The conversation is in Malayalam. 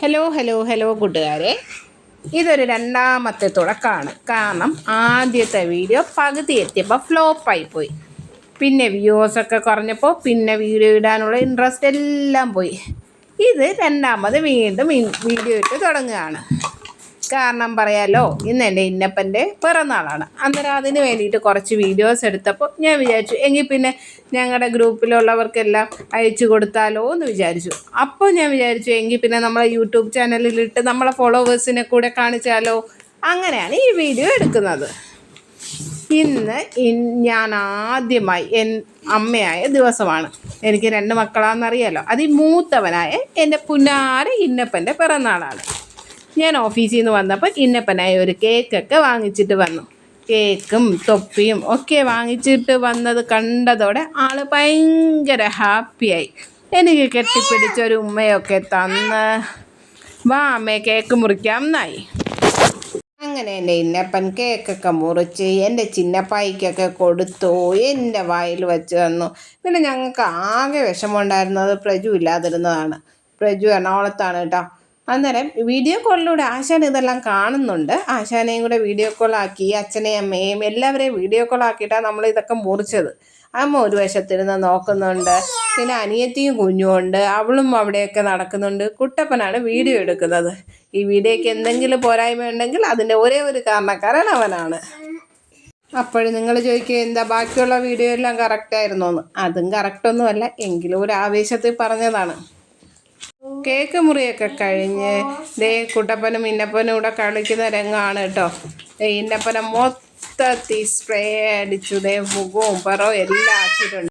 ഹലോ കൂട്ടുകാരെ, ഇതൊരു രണ്ടാമത്തെ തുടക്കമാണ്. കാരണം ആദ്യത്തെ വീഡിയോ പകുതി എത്തിയപ്പോൾ ഫ്ലോപ്പായിപ്പോയി. പിന്നെ വ്യൂസൊക്കെ കുറഞ്ഞപ്പോൾ പിന്നെ വീഡിയോ ഇടാനുള്ള ഇൻട്രസ്റ്റ് എല്ലാം പോയി. ഇത് രണ്ടാമത് വീണ്ടും വീഡിയോ ഇട്ട് തുടങ്ങുകയാണ്. കാരണം പറയാലോ, ഇന്ന് എൻ്റെ ഇന്നപ്പൻ്റെ പിറന്നാളാണ്. അന്നേരം അതിന് വേണ്ടിയിട്ട് കുറച്ച് വീഡിയോസ് എടുത്തപ്പോൾ ഞാൻ വിചാരിച്ചു എങ്കിൽ പിന്നെ ഞങ്ങളുടെ ഗ്രൂപ്പിലുള്ളവർക്കെല്ലാം അയച്ചു കൊടുത്താലോ എന്ന് വിചാരിച്ചു. അപ്പോൾ ഞാൻ വിചാരിച്ചു എങ്കിൽ പിന്നെ നമ്മളെ യൂട്യൂബ് ചാനലിലിട്ട് നമ്മളെ ഫോളോവേഴ്സിനെ കൂടെ കാണിച്ചാലോ. അങ്ങനെയാണ് ഈ വീഡിയോ എടുക്കുന്നത്. ഇന്ന് ഞാൻ ആദ്യമായി അമ്മയായ ദിവസമാണ്. എനിക്ക് 2 മക്കളാണെന്നറിയാലോ. അതിൽ മൂത്തവനായ എൻ്റെ പുന്നാര ഇന്നപ്പൻ്റെ പിറന്നാളാണ്. ഞാൻ ഓഫീസിൽ നിന്ന് വന്നപ്പോൾ ഇന്നപ്പനായി ഒരു കേക്കൊക്കെ വാങ്ങിച്ചിട്ട് വന്നു. കേക്കും തൊപ്പിയും ഒക്കെ വാങ്ങിച്ചിട്ട് വന്നത് കണ്ടതോടെ ആൾ ഭയങ്കര ഹാപ്പിയായി. എനിക്ക് കെട്ടിപ്പിടിച്ചൊരു ഉമ്മയൊക്കെ തന്ന് വാ അമ്മേ കേക്ക് മുറിക്കാം എന്നായി. അങ്ങനെ എൻ്റെ ഇന്നപ്പൻ കേക്കൊക്കെ മുറിച്ച് എൻ്റെ ചിന്നപ്പായിക്കൊക്കെ കൊടുത്തു, എൻ്റെ വായിൽ വെച്ച് തന്നു. പിന്നെ ഞങ്ങൾക്ക് ആകെ വിഷമമുണ്ടായിരുന്നത് പ്രജു ഇല്ലാതിരുന്നതാണ്. പ്രജു എറണാകുളത്താണ് കേട്ടോ. അന്നേരം വീഡിയോ കോളിലൂടെ ആശാൻ ഇതെല്ലാം കാണുന്നുണ്ട്. ആശാനെയും കൂടെ വീഡിയോ കോളാക്കി, അച്ഛനെയും അമ്മയെയും എല്ലാവരെയും വീഡിയോ കോളാക്കിയിട്ടാണ് നമ്മളിതൊക്കെ മുറിച്ചത്. അമ്മ ഒരു വശത്തിരുന്ന് നോക്കുന്നുണ്ട്. പിന്നെ അനിയത്തിയും കുഞ്ഞുമുണ്ട്, അവളും അവിടെയൊക്കെ നടക്കുന്നുണ്ട്. കുട്ടപ്പനാണ് വീഡിയോ എടുക്കുന്നത്. ഈ വീഡിയോയ്ക്ക് എന്തെങ്കിലും പോരായ്മ ഉണ്ടെങ്കിൽ അതിൻ്റെ ഒരേ ഒരു കാരണക്കാരൻ അവനാണ്. അപ്പോഴും നിങ്ങൾ ചോദിക്കുക എന്താ ബാക്കിയുള്ള വീഡിയോ എല്ലാം കറക്റ്റായിരുന്നോ എന്ന്. അതും കറക്റ്റൊന്നുമല്ല, എങ്കിലും ഒരു ആവേശത്തിൽ പറഞ്ഞതാണ്. കേക്ക് മുറിയൊക്കെ കഴിഞ്ഞ് കുട്ടപ്പനും ഇന്നപ്പനും കൂടെ കളിക്കുന്ന രംഗമാണ് കേട്ടോ. ഇന്നപ്പനെ മൊത്തത്തിൽ സ്പ്രേ അടിച്ചു. മുഖവും പറവും എല്ലാം ആക്കിയിട്ടുണ്ട്.